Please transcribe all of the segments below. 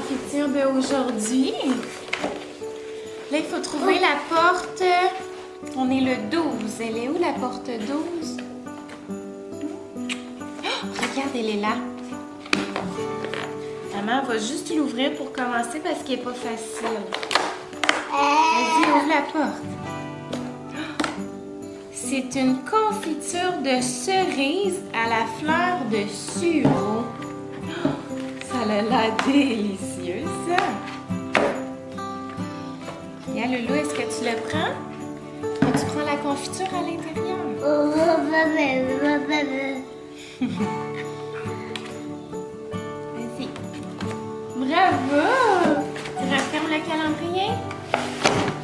confiture d'aujourd'hui. Là, il faut trouver la porte. On est le 12. Elle est où la porte 12? Oh, regarde, elle est là. Maman va juste l'ouvrir pour commencer parce qu'il n'est pas facile. Vas-y, ouvre la porte. C'est une confiture de cerise à la fleur de sureau. Ça a l'air délicieux, ça. Bien, Loulou, est-ce que tu le prends? Tu prends la confiture à l'intérieur. Vas-y. Bravo! Tu refermes le calendrier?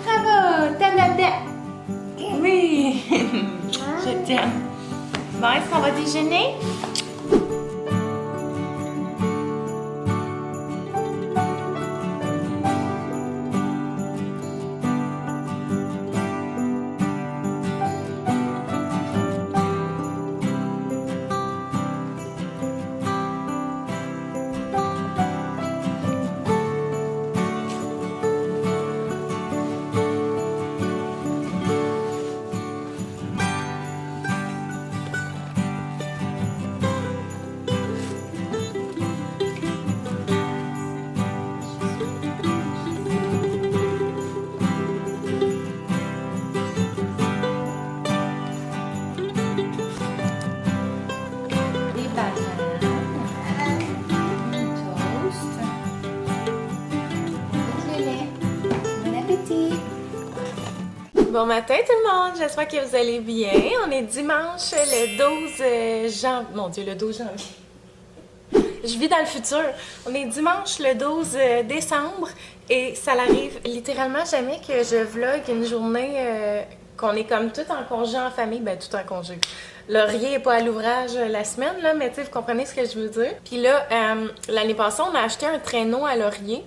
Bravo! Tadada! Oui! Je t'aime. Bon, est-ce qu'on va déjeuner? Bon matin tout le monde, j'espère que vous allez bien. On est dimanche le 12 janvier. Mon Dieu, le 12 janvier. Je vis dans le futur. On est dimanche le 12 décembre et ça n'arrive littéralement jamais que je vlog une journée qu'on est comme tout en congé en famille. Ben tout en congé. Laurier n'est pas à l'ouvrage la semaine, là, mais tu sais, vous comprenez ce que je veux dire. Puis là, l'année passée, on a acheté un traîneau à Laurier,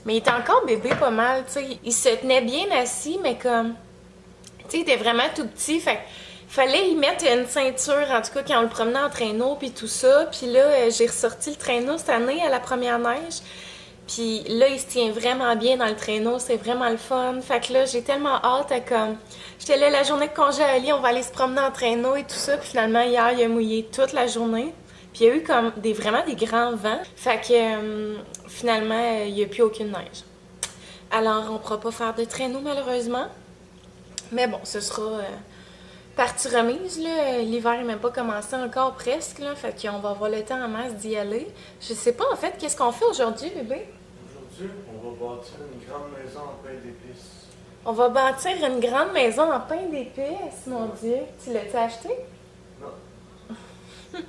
mais il était encore bébé pas mal, tu sais. Il se tenait bien assis, mais comme... Tu sais, il était vraiment tout petit, fait fallait y mettre une ceinture, en tout cas, quand on le promenait en traîneau, puis tout ça. Puis là, j'ai ressorti le traîneau cette année à la première neige. Puis là, il se tient vraiment bien dans le traîneau, c'est vraiment le fun. Fait que là, j'ai tellement hâte à comme... J'étais là la journée de congé à Ali, on va aller se promener en traîneau et tout ça. Puis finalement, hier, il a mouillé toute la journée. Puis il y a eu comme vraiment des grands vents. Fait que finalement, il n'y a plus aucune neige. Alors, on ne pourra pas faire de traîneau, malheureusement. Mais bon, ce sera partie remise, là. L'hiver n'est même pas commencé encore presque, là. Fait qu'on va avoir le temps en masse d'y aller. Je sais pas, en fait, qu'est-ce qu'on fait aujourd'hui, bébé? Aujourd'hui, on va bâtir une grande maison en pain d'épices. On va bâtir une grande maison en pain d'épices, mon Dieu. Tu l'as-tu acheté? Non.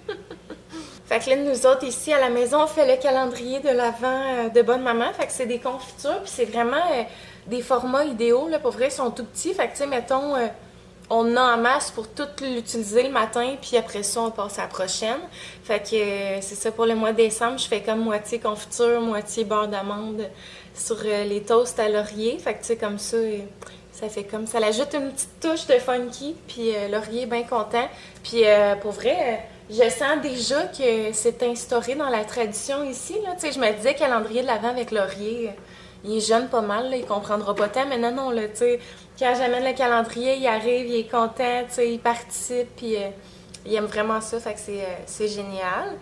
Fait que là, nous autres, ici, à la maison, on fait le calendrier de l'Avent de Bonne Maman. Fait que c'est des confitures, puis c'est vraiment... des formats idéaux, là, pour vrai, ils sont tout petits. Fait que, tu sais, mettons, on en a en masse pour tout l'utiliser le matin, puis après ça, on passe à la prochaine. Fait que c'est ça, pour le mois de décembre, je fais comme moitié confiture, moitié beurre d'amande sur les toasts à laurier. Fait que, tu sais, comme ça, ça fait comme... Ça l'ajoute une petite touche de funky, puis Laurier est bien content. Puis, pour vrai... je sens déjà que c'est instauré dans la tradition ici, là. Tu sais, je me disais calendrier de l'Avent avec Laurier... il est jeune pas mal, là, il comprendra pas tant, mais non, là, tu sais, quand j'amène le calendrier, il arrive, il est content, tu sais, il participe, puis il aime vraiment ça, fait que c'est génial.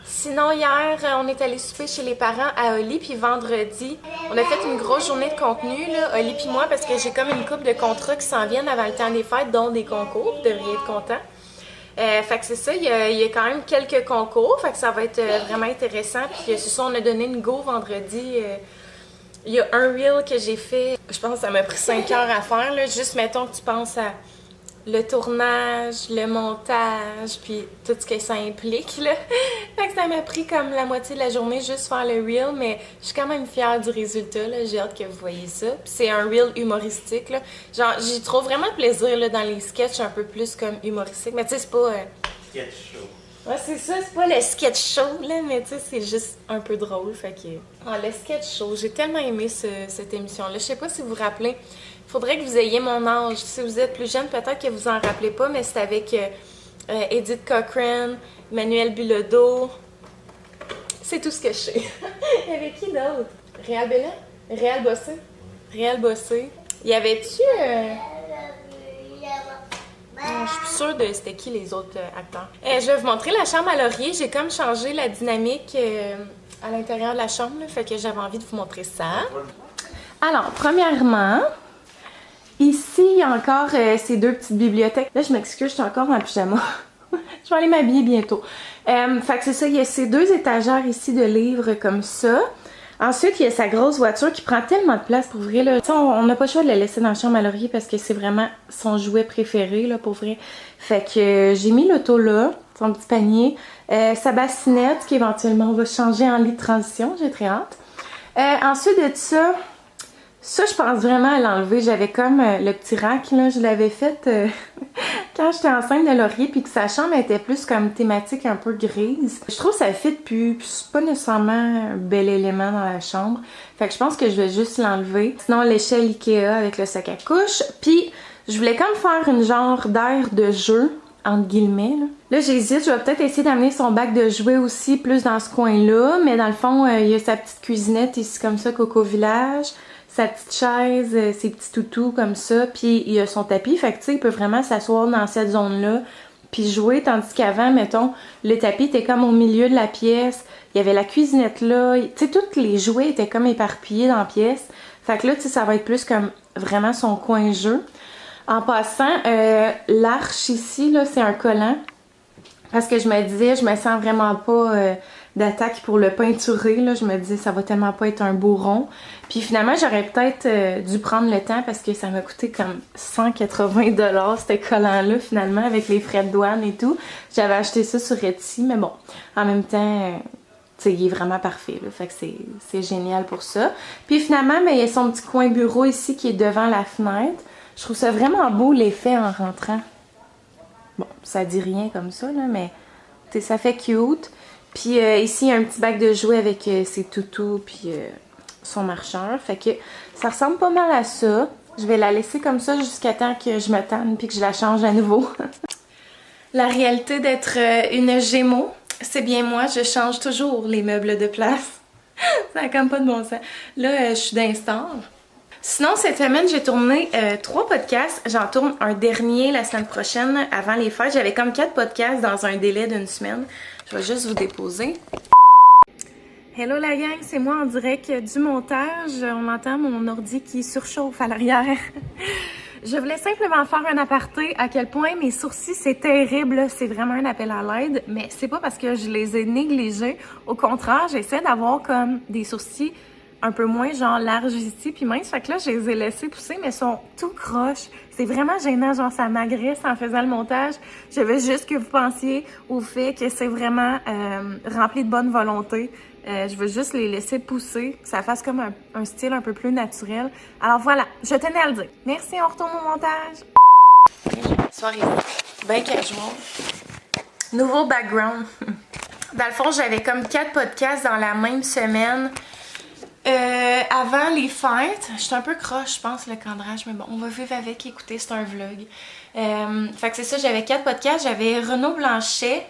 Sinon, hier, on est allé souper chez les parents à Oli, puis vendredi, on a fait une grosse journée de contenu, là, Oli puis moi, parce que j'ai comme une couple de contrats qui s'en viennent avant le temps des fêtes, dont des concours, vous devriez être contents. Fait que c'est ça, il y a quand même quelques concours, fait que ça va être vraiment intéressant, puis c'est ça, on a donné une go vendredi. Il y a un reel que j'ai fait, je pense que ça m'a pris 5 heures à faire, là. Juste mettons que tu penses à le tournage, le montage, puis tout ce que ça implique, là. Fait que ça m'a pris comme la moitié de la journée juste faire le reel, mais je suis quand même fière du résultat, là. J'ai hâte que vous voyez ça. Puis c'est un reel humoristique, là. Genre, j'y trouve vraiment plaisir, là, dans les sketchs un peu plus comme humoristiques. Mais tu sais, c'est pas... Sketch show. Ouais, c'est ça, c'est pas le sketch show, là, mais tu sais, c'est juste un peu drôle, fait que... Ah, le sketch show, j'ai tellement aimé cette émission-là. Je sais pas si vous vous rappelez, faudrait que vous ayez mon âge. Si vous êtes plus jeune, peut-être que vous en rappelez pas, mais c'est avec Edith Cochrane, Emmanuel Bilodeau. C'est tout ce que je sais. il y avait qui d'autre? Réal Bénin? Réal Bossé? Réal Bossé. Y avait-tu... Je suis plus sûre de c'était qui les autres acteurs. Je vais vous montrer la chambre à Laurier. J'ai comme changé la dynamique à l'intérieur de la chambre, là, fait que j'avais envie de vous montrer ça. Alors, premièrement, ici, il y a encore ces deux petites bibliothèques. Là, je m'excuse, je suis encore en pyjama. Je vais aller m'habiller bientôt. Fait que c'est ça, il y a ces deux étagères ici de livres comme ça. Ensuite, il y a sa grosse voiture qui prend tellement de place pour vrai. Là. On n'a pas le choix de la laisser dans la chambre à Laurier parce que c'est vraiment son jouet préféré là, pour vrai. Fait que j'ai mis l'auto là, son petit panier. Sa bassinette qui éventuellement va changer en lit de transition, j'ai très hâte. Ensuite de ça, je pense vraiment à l'enlever. J'avais comme le petit rack, là, je l'avais fait quand j'étais enceinte de Laurier, puis que sa chambre était plus comme thématique un peu grise. Je trouve que ça fit plus, puis c'est pas nécessairement un bel élément dans la chambre. Fait que je pense que je vais juste l'enlever. Sinon, l'échelle Ikea avec le sac à couche. Puis, je voulais comme faire une genre d'air de jeu, entre guillemets. Là, j'hésite, je vais peut-être essayer d'amener son bac de jouets aussi plus dans ce coin-là. Mais dans le fond, il y a sa petite cuisinette ici comme ça, Coco Village. Sa petite chaise, ses petits toutous comme ça, puis il a son tapis, fait que tu sais, il peut vraiment s'asseoir dans cette zone-là, puis jouer, tandis qu'avant, mettons, le tapis était comme au milieu de la pièce, il y avait la cuisinette là, tu sais, tous les jouets étaient comme éparpillés dans la pièce, fait que là, tu sais, ça va être plus comme vraiment son coin jeu. En passant, l'arche ici, là, c'est un collant, parce que je me disais, je me sens vraiment pas d'attaque pour le peinturer, là, je me disais, ça va tellement pas être un beau rond. Puis finalement, j'aurais peut-être dû prendre le temps parce que ça m'a coûté comme 180 $, ce collant-là, finalement, avec les frais de douane et tout. J'avais acheté ça sur Etsy, mais bon, en même temps, tu sais, il est vraiment parfait, là, fait que c'est génial pour ça. Puis finalement, ben, il y a son petit coin bureau ici qui est devant la fenêtre. Je trouve ça vraiment beau, l'effet en rentrant. Bon, ça dit rien comme ça, là, mais tu sais, ça fait cute. Puis ici, il y a un petit bac de jouets avec ses toutous, puis son marcheur. Fait que ça ressemble pas mal à ça. Je vais la laisser comme ça jusqu'à temps que je me tanne puis que je la change à nouveau. La réalité d'être une Gémeaux, c'est bien moi, je change toujours les meubles de place. Ça n'a comme pas de bon sens. Là, je suis d'instar. Sinon, cette semaine, j'ai tourné 3 podcasts. J'en tourne un dernier la semaine prochaine, avant les fêtes. J'avais comme 4 podcasts dans un délai d'une semaine. Je vais juste vous déposer. Hello la gang, c'est moi en direct du montage. On entend mon ordi qui surchauffe à l'arrière. Je voulais simplement faire un aparté à quel point mes sourcils, c'est terrible. C'est vraiment un appel à l'aide. Mais c'est pas parce que je les ai négligés. Au contraire, j'essaie d'avoir comme des sourcils un peu moins genre large ici puis mince. Fait que là, je les ai laissés pousser, mais ils sont tout croches. C'est vraiment gênant, genre ça m'agresse en faisant le montage. Je veux juste que vous pensiez au fait que c'est vraiment rempli de bonne volonté. Je veux juste les laisser pousser, que ça fasse comme un style un peu plus naturel. Alors voilà, je tenais à le dire. Merci, on retourne au montage. Soirée, ben casual. Nouveau background. Dans le fond, j'avais comme 4 podcasts dans la même semaine. Avant les fêtes, j'étais un peu croche, je pense, le cadrage, mais bon, on va vivre avec, écoutez, c'est un vlog. Fait que c'est ça, j'avais 4 podcasts, j'avais Renaud Blanchet,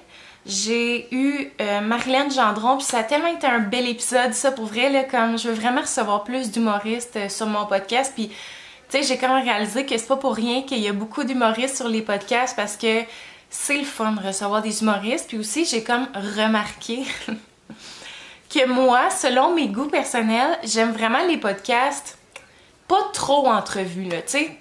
j'ai eu Marilyn Gendron, puis ça a tellement été un bel épisode, ça, pour vrai, là, comme je veux vraiment recevoir plus d'humoristes sur mon podcast, puis tu sais, j'ai quand même réalisé que c'est pas pour rien qu'il y a beaucoup d'humoristes sur les podcasts, parce que c'est le fun de recevoir des humoristes, puis aussi, j'ai comme remarqué... que moi, selon mes goûts personnels, j'aime vraiment les podcasts pas trop entrevues, là, tu sais.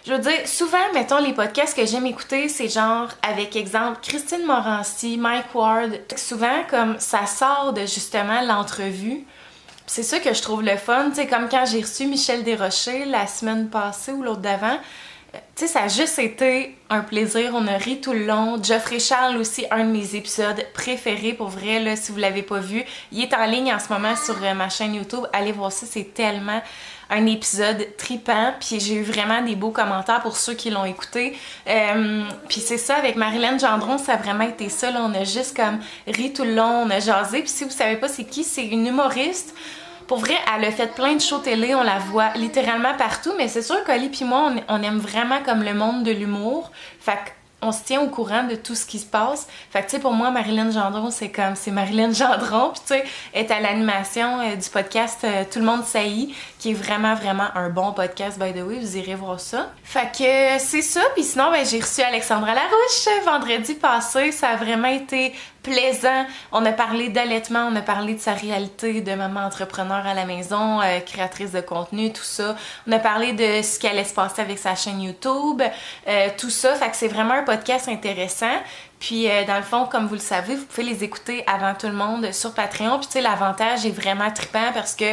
Je veux dire, souvent, mettons, les podcasts que j'aime écouter, c'est genre, avec exemple, Christine Morancy, Mike Ward. Souvent, comme, ça sort de, justement, l'entrevue. C'est ça que je trouve le fun, tu sais, comme quand j'ai reçu Michel Desrochers la semaine passée ou l'autre d'avant. Tu sais, ça a juste été un plaisir, on a ri tout le long. Geoffrey Charles aussi, un de mes épisodes préférés, pour vrai, là, si vous l'avez pas vu. Il est en ligne en ce moment sur ma chaîne YouTube, allez voir ça, c'est tellement un épisode tripant, puis j'ai eu vraiment des beaux commentaires pour ceux qui l'ont écouté. Puis c'est ça, avec Marilyn Gendron, ça a vraiment été ça, là, on a juste comme ri tout le long, on a jasé, puis si vous savez pas c'est qui, c'est une humoriste. Pour vrai, elle a fait plein de shows télé, on la voit littéralement partout, mais c'est sûr qu'Oli puis moi, on aime vraiment comme le monde de l'humour. Fait on se tient au courant de tout ce qui se passe. Fait que, tu sais, pour moi, Marilyn Gendron, c'est Marilyn Gendron. Puis, tu sais, elle est à l'animation du podcast Tout le monde saillit, qui est vraiment, vraiment un bon podcast, by the way. Vous irez voir ça. Fait que c'est ça. Puis sinon, ben, j'ai reçu Alexandra Larouche vendredi passé. Ça a vraiment été plaisant. On a parlé d'allaitement, on a parlé de sa réalité de maman entrepreneur à la maison, créatrice de contenu, tout ça. On a parlé de ce qui allait se passer avec sa chaîne YouTube, tout ça. Fait que c'est vraiment un podcast intéressant. Puis dans le fond, comme vous le savez, vous pouvez les écouter avant tout le monde sur Patreon. Puis tu sais, l'avantage est vraiment trippant parce que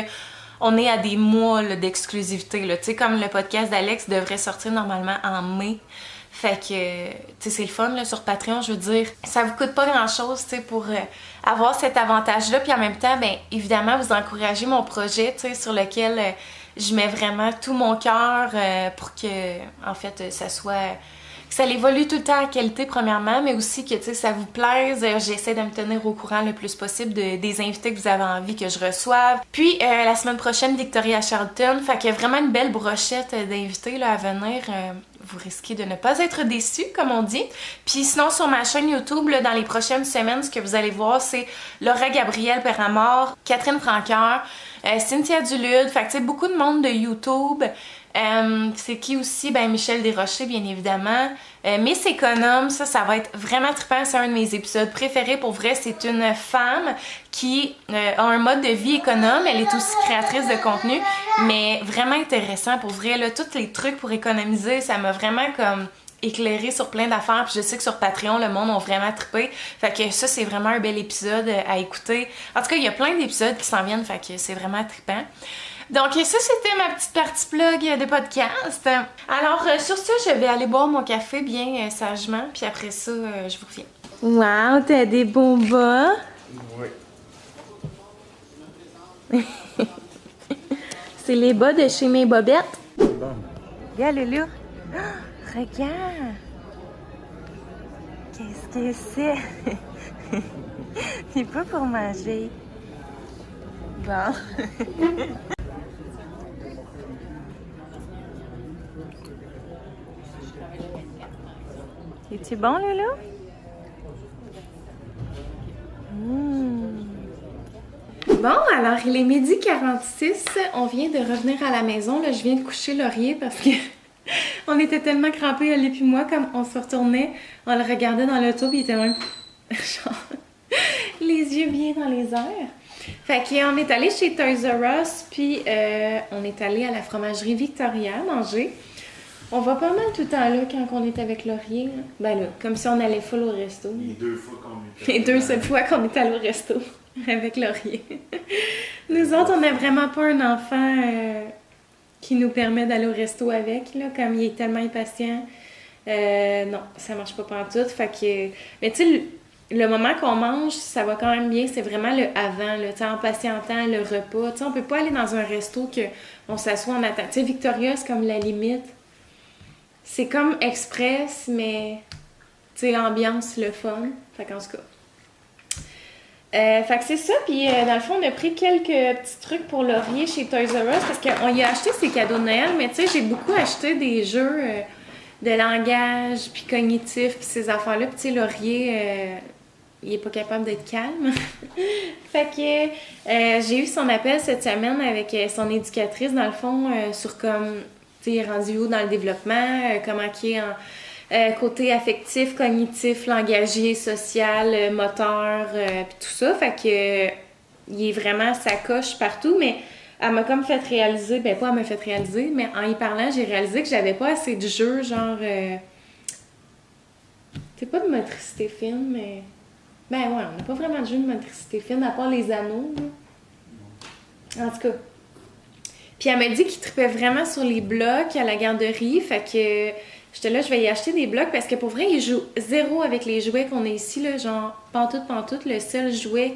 on est à des mois là, d'exclusivité. Tu sais, comme le podcast d'Alex devrait sortir normalement en mai. Fait que, tu sais, c'est le fun, là, sur Patreon, je veux dire, ça vous coûte pas grand-chose, tu sais, pour avoir cet avantage-là, puis en même temps, ben évidemment, vous encouragez mon projet, tu sais, sur lequel je mets vraiment tout mon cœur pour que, en fait, ça soit... que ça évolue tout le temps en qualité, premièrement, mais aussi que, tu sais, ça vous plaise. J'essaie de me tenir au courant le plus possible des invités que vous avez envie que je reçoive. Puis, la semaine prochaine, Victoria Charlton. Fait qu'il y a vraiment une belle brochette d'invités là, à venir. Vous risquez de ne pas être déçus, comme on dit. Puis sinon, sur ma chaîne YouTube, là, dans les prochaines semaines, ce que vous allez voir, c'est Laura Gabrielle Perramort, Catherine Francoeur, Cynthia Dulude. Fait que, tu sais, beaucoup de monde de YouTube. C'est qui aussi? Ben Michel Desrochers, bien évidemment. Miss Économe, ça va être vraiment trippant. C'est un de mes épisodes préférés. Pour vrai, c'est une femme qui a un mode de vie économe. Elle est aussi créatrice de contenu, mais vraiment intéressant. Pour vrai, là, tous les trucs pour économiser, ça m'a vraiment comme éclairé sur plein d'affaires. Puis je sais que sur Patreon, le monde a vraiment trippé. Fait que ça, c'est vraiment un bel épisode à écouter. En tout cas, il y a plein d'épisodes qui s'en viennent. Fait que c'est vraiment trippant. Donc ça, c'était ma petite partie plug de podcast. Alors, sur ce, je vais aller boire mon café bien sagement, puis après ça, je vous reviens. Wow, t'as des beaux bas! Oui. C'est les bas de chez mes bobettes. Bon. Regarde, Loulou. Oh, regarde! Qu'est-ce que c'est? C'est pas pour manger. Bon. Es-tu bon, Loulou? Bon, alors il est 12h46. On vient de revenir à la maison. Là, je viens de coucher Laurier parce que on était tellement crampés, Ali puis moi, comme on se retournait, on le regardait dans l'auto, puis il était même genre les yeux bien dans les airs. Fait qu'on est allé chez Toys R Us, puis on est allé à la fromagerie Victoria manger. On va pas mal tout le temps là quand on est avec Laurier. Là. Ben là, comme si on allait full au resto. Les 2 fois qu'on est Les 2 seules fois qu'on est allé au resto avec Laurier. Nous autres, on n'a vraiment pas un enfant qui nous permet d'aller au resto avec, là, comme il est tellement impatient. Non, ça marche pas pantoute. Fait que... Mais tu sais, le moment qu'on mange, ça va quand même bien. C'est vraiment le avant, là, tu sais, en patientant le repas. Tu sais, on peut pas aller dans un resto qu'on s'assoit en attente. Tu sais, Victoria, c'est comme la limite. C'est comme express, mais tu sais, ambiance, le fun. Fait qu'en tout cas. Fait que c'est ça. Puis dans le fond, on a pris quelques petits trucs pour Laurier chez Toys R Us parce qu'on y a acheté ses cadeaux de Noël, mais tu sais, j'ai beaucoup acheté des jeux de langage, puis cognitif, puis ces affaires-là. Puis tu sais, Laurier, il est pas capable d'être calme. Fait que j'ai eu son appel cette semaine avec son éducatrice, dans le fond, sur comme... il est rendu où dans le développement, comment il est en côté affectif, cognitif, langagier, social, moteur, puis tout ça. Fait que il est vraiment sa coche partout, mais elle m'a comme fait réaliser, ben pas elle m'a fait réaliser, mais en y parlant, j'ai réalisé que j'avais pas assez de jeux, genre... c'est pas de motricité fine, mais... Ben ouais, on n'a pas vraiment de jeu de motricité fine, à part les anneaux, là. En tout cas... Puis elle m'a dit qu'il trippait vraiment sur les blocs à la garderie, fait que j'étais là, je vais y acheter des blocs parce que pour vrai, il joue zéro avec les jouets qu'on a ici, là, genre pantoute, le seul jouet,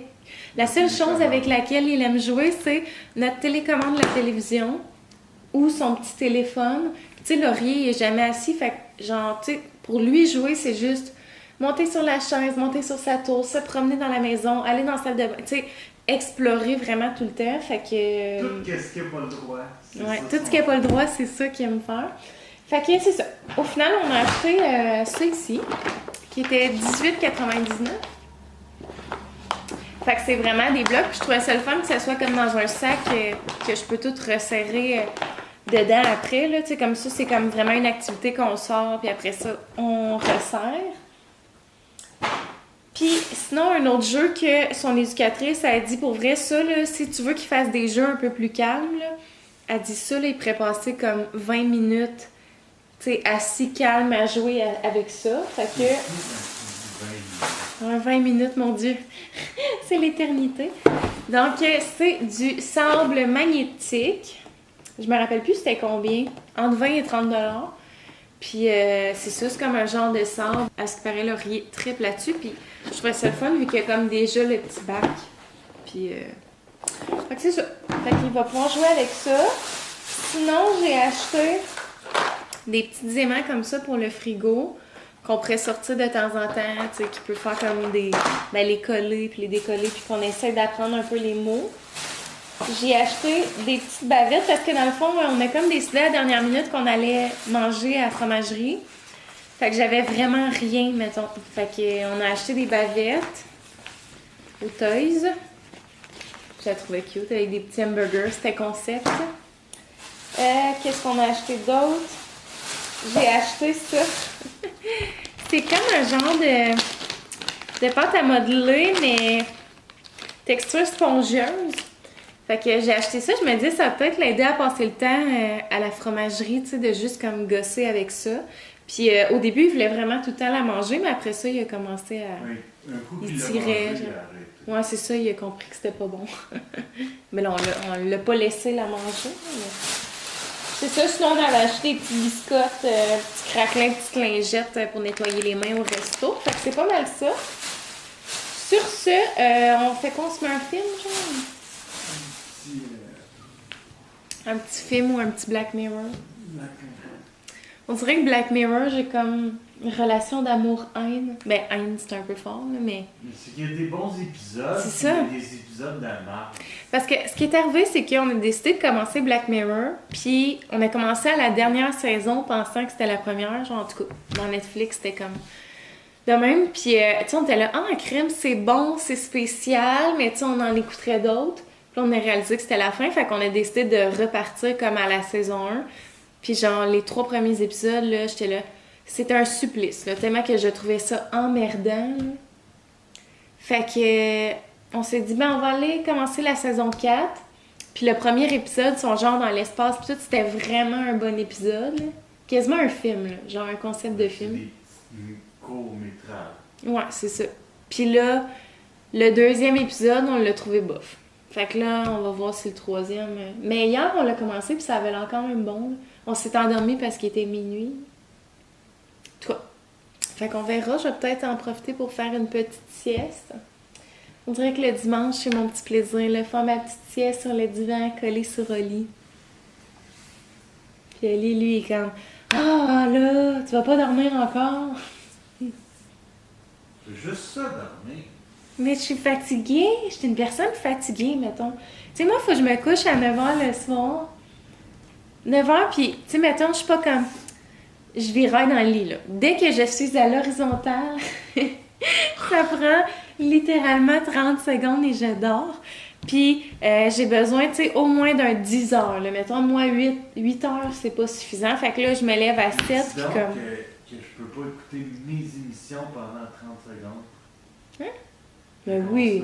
la seule chose avec laquelle il aime jouer, c'est notre télécommande de la télévision ou son petit téléphone. Tu sais, Laurier, il est jamais assis, fait que genre, tu sais, pour lui jouer, c'est juste monter sur la chaise, monter sur sa tour, se promener dans la maison, aller dans la salle de bain, tu sais, explorer vraiment tout le temps, fait que... Tout ce qui n'a pas le droit. Ouais, tout ce qui n'a pas le droit, c'est ça qu'il aime faire. Fait que c'est ça. Au final, on a acheté ça ici, qui était 18,99. Fait que c'est vraiment des blocs. Puis je trouvais ça le fun que ça soit comme dans un sac que je peux tout resserrer dedans après. Là. Tu sais, comme ça, c'est comme vraiment une activité qu'on sort. Puis après ça, on resserre. Puis sinon, un autre jeu que son éducatrice a dit pour vrai, ça, là, si tu veux qu'il fasse des jeux un peu plus calmes, là, elle dit ça, là, il pourrait passer comme 20 minutes, tu sais, assis calme à jouer avec ça. Fait que... 20 minutes, mon Dieu. C'est l'éternité. Donc, c'est du sable magnétique. Je me rappelle plus c'était combien. Entre 20 et 30 $. Puis, c'est ça, c'est comme un genre de sable. À ce qui paraît, là, il triple là-dessus. Puis, je trouvais ça le fun vu qu'il y a comme déjà le petit bac. Puis, fait que c'est ça. Fait qu'il va pouvoir jouer avec ça. Sinon, j'ai acheté des petits aimants comme ça pour le frigo qu'on pourrait sortir de temps en temps, tu sais, qui peut faire comme des... Ben, les coller puis les décoller puis qu'on essaie d'apprendre un peu les mots. J'ai acheté des petites bavettes parce que dans le fond, on a comme décidé à la dernière minute qu'on allait manger à la fromagerie. Fait que j'avais vraiment rien, mettons. Fait qu'on a acheté des bavettes au Toys. Je la trouvais cute avec des petits hamburgers, c'était concept. Qu'est-ce qu'on a acheté d'autre? J'ai acheté ça. C'est comme un genre de pâte à modeler, mais texture spongieuse. Fait que j'ai acheté ça, je me dis ça va peut-être l'aider à passer le temps à la fromagerie, tu sais, de juste comme gosser avec ça. Puis au début, il voulait vraiment tout le temps la manger, mais après ça, il a commencé à... Oui, un coup il qu'il l'a tirait. mangé, il a arrêté. Ouais, c'est ça, il a compris que c'était pas bon. Mais là, on l'a pas laissé la manger. Mais... C'est ça, sinon on avait acheté des petits biscottes, petits craquelins, petites lingettes pour nettoyer les mains au resto. Fait que c'est pas mal ça. Sur ce, on fait qu'on se met un film, genre? Un petit film ou un petit Black Mirror? On dirait que Black Mirror, j'ai comme une relation d'amour-haine. Ben, haine, c'est un peu fort, là, mais... Mais c'est qu'il y a des bons épisodes, c'est ça. il y a des épisodes de la marque. Parce que ce qui est arrivé, c'est qu'on a décidé de commencer Black Mirror, puis on a commencé à la dernière saison pensant que c'était la première, genre en tout cas, dans Netflix, c'était comme de même, puis tu sais, on était là, ah, crème, c'est bon, c'est spécial, mais tu sais, on en écouterait d'autres, puis on a réalisé que c'était la fin, fait qu'on a décidé de repartir comme à la saison 1, puis genre, les 3 premiers épisodes, là, j'étais là, c'était un supplice, là, tellement que je trouvais ça emmerdant, là. Fait que... on s'est dit, ben on va aller commencer la saison 4. Puis le premier épisode, son genre dans l'espace, puis tout, c'était vraiment un bon épisode. Là. Quasiment un film, là, genre un concept de film. C'est des courts-métrages. Ouais, c'est ça. Puis là, le deuxième épisode, on l'a trouvé bof. Fait que là, on va voir si le troisième... Mais hier, on l'a commencé, puis ça avait l'air quand même bon. Là. On s'est endormi parce qu'il était minuit. En tout cas. Fait qu'on verra, je vais peut-être en profiter pour faire une petite sieste. On dirait que le dimanche, c'est mon petit plaisir, là, faire ma petite sieste sur le divan, collée sur Oli. Puis Oli, lui, est comme « Ah, là, tu vas pas dormir encore? » C'est juste ça, dormir. Mais je suis fatiguée, je suis une personne fatiguée, mettons. Tu sais, moi, il faut que je me couche à 9h le soir. 9h, puis, tu sais, mettons, je suis pas comme... Je viraille dans le lit, là. Dès que je suis à l'horizontale, ça prend littéralement 30 secondes et je dors. Puis, j'ai besoin, tu sais, au moins d'un 10 heures. Là. Mettons, moi, 8 heures, c'est pas suffisant. Fait que là, je me lève à 7. Puis Donc, comme... que je peux pas écouter mes émissions pendant 30 secondes. Hein? Ben oui.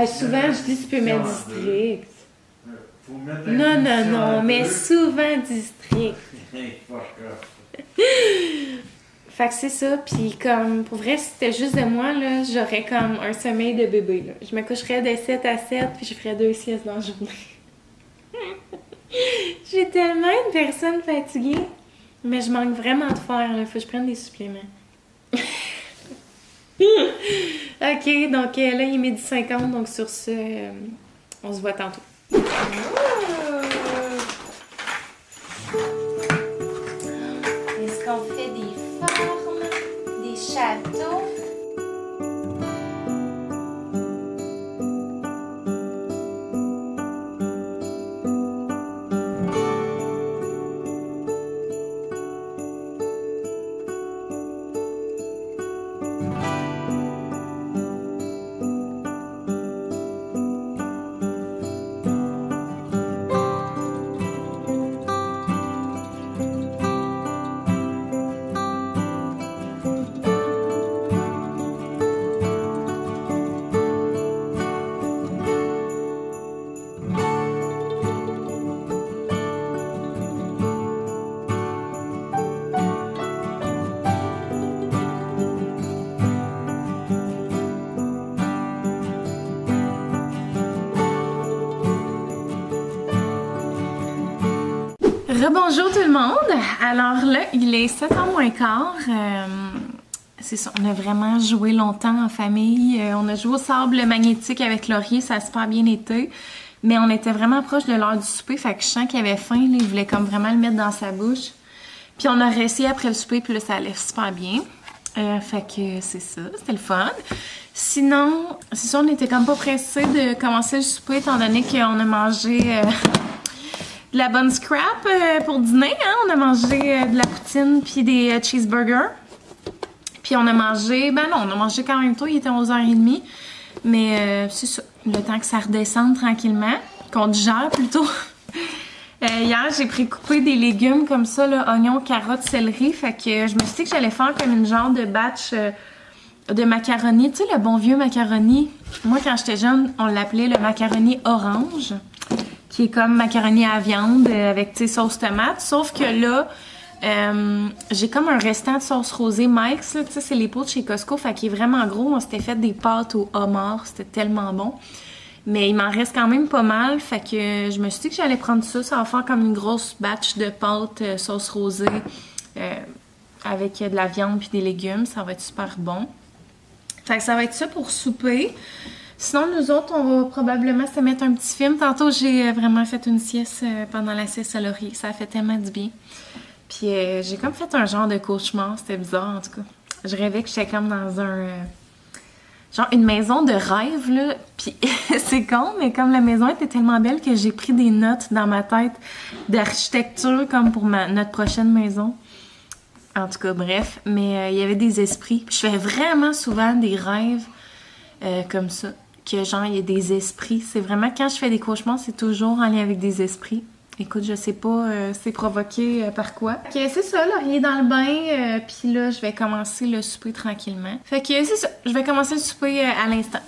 Souvent, je dis, tu peux mettre district. Faut mettre Non, mais souvent district. Fuck off. Fait que c'est ça, puis comme, pour vrai, si c'était juste de moi, là, j'aurais comme un sommeil de bébé, là. Je me coucherais de 7 à 7, puis je ferais 2 siestes dans la journée. J'ai tellement une personne fatiguée, mais je manque vraiment de fer, là. Faut que je prenne des suppléments. Ok, donc là, il est 12h50, donc sur ce, on se voit tantôt. Est-ce qu'on fait des formes, des châteaux? Rebonjour tout le monde! Alors là, il est 7h moins quart. C'est ça, on a vraiment joué longtemps en famille. On a joué au sable magnétique avec Laurier, ça a super bien été. Mais on était vraiment proche de l'heure du souper, fait que je sens qu'il avait faim, là, il voulait comme vraiment le mettre dans sa bouche. Puis on a réessayé après le souper, puis là, ça allait super bien. Fait que c'est ça, c'était le fun. Sinon, c'est sûr, on était comme pas pressés de commencer le souper, étant donné qu'on a mangé de la bonne scrap pour dîner. Hein? On a mangé de la poutine puis des cheeseburgers. Puis on a mangé, on a mangé quand même tôt, il était 11h30. Mais c'est ça, le temps que ça redescende tranquillement, qu'on digère plutôt. Hier, j'ai précoupé des légumes comme ça, là, oignons, carottes, céleri. Fait que je me suis dit que j'allais faire comme une genre de batch de macaroni. Tu sais, le bon vieux macaroni. Moi, quand j'étais jeune, on l'appelait le macaroni orange, qui est comme macaroni à viande avec, tu sais, sauce tomate. Sauf que là, j'ai comme un restant de sauce rosée Mike's, là. Tu sais, c'est les pots de chez Costco. Fait qu'il est vraiment gros. On s'était fait des pâtes au homard. C'était tellement bon. Mais il m'en reste quand même pas mal, fait que je me suis dit que j'allais prendre ça. Ça va faire comme une grosse batch de pâtes sauce rosée avec de la viande puis des légumes. Ça va être super bon. Fait que ça va être ça pour souper. Sinon, nous autres, on va probablement se mettre un petit film. Tantôt, j'ai vraiment fait une sieste pendant la sieste à Laurier. Ça a fait tellement du bien. Puis j'ai comme fait un genre de cauchemar. C'était bizarre, en tout cas. Je rêvais que j'étais comme dans un... genre une maison de rêve, là, puis c'est con, mais comme la maison était tellement belle que j'ai pris des notes dans ma tête d'architecture comme pour notre prochaine maison. En tout cas, bref, mais il y avait des esprits. Puis je fais vraiment souvent des rêves comme ça, que genre il y a des esprits. C'est vraiment, quand je fais des cauchemars, c'est toujours en lien avec des esprits. Écoute, je sais pas, c'est provoqué par quoi. Ok, c'est ça, Laurier dans le bain, puis là, je vais commencer le souper tranquillement. Fait que c'est ça, je vais commencer le souper à l'instant.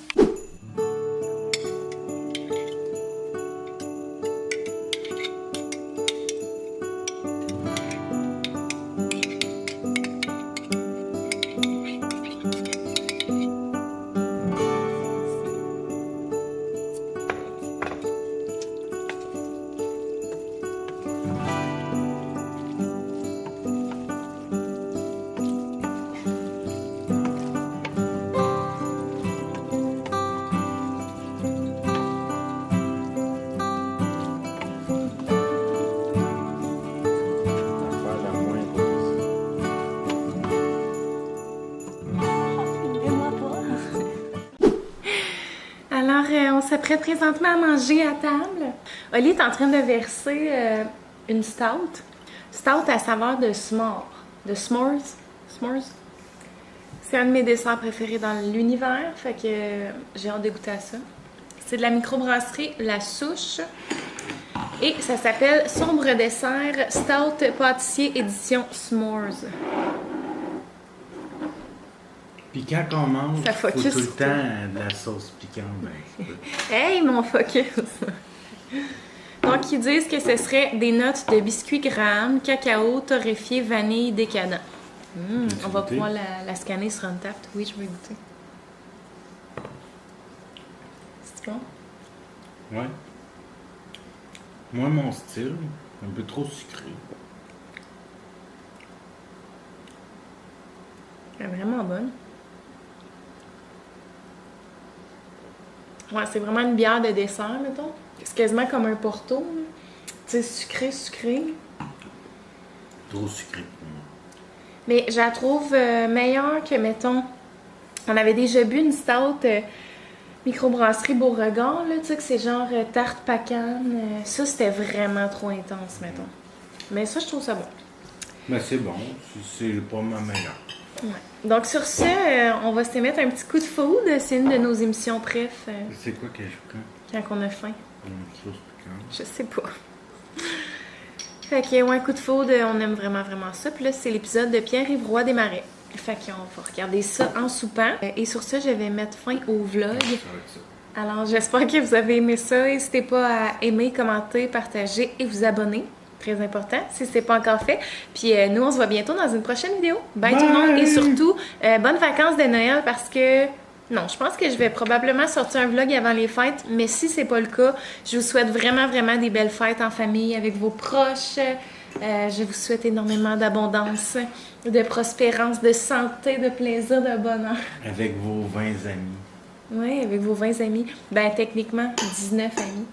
On s'apprête présentement à manger à table. Oli est en train de verser une stout. Stout à saveur de s'more. De s'mores. S'mores. C'est un de mes desserts préférés dans l'univers. Fait que j'ai hâte de goûter à ça. C'est de la microbrasserie La Souche. Et ça s'appelle Sombre Dessert Stout Pâtissier Édition S'mores. Puis quand on mange, il faut tout le focus. temps de la sauce piquante. Ben, Hey, mon focus! Donc, ils disent que ce serait des notes de biscuits Graham, cacao, torréfié, vanille, décadent. On va pouvoir la scanner sur Untappd. Oui, je vais goûter. C'est bon? ouais. Moi, mon style, un peu trop sucré. Elle est vraiment bonne. Ouais, c'est vraiment une bière de dessert, mettons. C'est quasiment comme un porto. Tu sais, sucré, sucré. Trop sucré pour moi. Mais je la trouve meilleure que, mettons, on avait déjà bu une stout microbrasserie Beauregard, là, tu sais, que c'est genre tarte pacane. Ça, c'était vraiment trop intense, mettons. Mais ça, je trouve ça bon. Mais c'est bon, c'est pas ma meilleure. Ouais. Donc, sur ce, on va se mettre un petit coup de food. C'est une de nos émissions préf C'est quoi que je prends? quand on a faim. Une sauce piquante. Je sais pas. Fait que, ouais, coup de foudre, on aime vraiment, vraiment ça. Puis là, c'est l'épisode de Pierre-Yves Roy des Marais. Fait qu'on va regarder ça en soupant. Et sur ça, je vais mettre fin au vlog. Ça va être ça. Alors, j'espère que vous avez aimé ça. N'hésitez pas à aimer, commenter, partager et vous abonner. Très important, si ce n'est pas encore fait. Puis nous, on se voit bientôt dans une prochaine vidéo. Bye tout le monde! Et surtout, bonnes vacances de Noël parce que... Non, je pense que je vais probablement sortir un vlog avant les fêtes, mais si c'est pas le cas, je vous souhaite vraiment, vraiment des belles fêtes en famille avec vos proches, Je vous souhaite énormément d'abondance, de prospérance, de santé, de plaisir, de bonheur. Avec vos 20 amis. Oui, avec vos 20 amis. Ben, techniquement, 19 amis.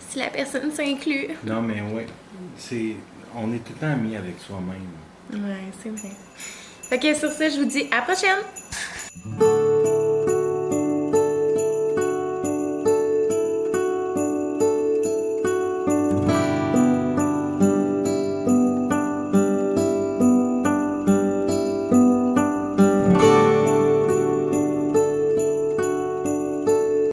Si la personne s'inclut. Non, mais ouais, on est tout le temps amis avec soi-même. Ouais, c'est vrai. Fait que sur ça, je vous dis à la prochaine!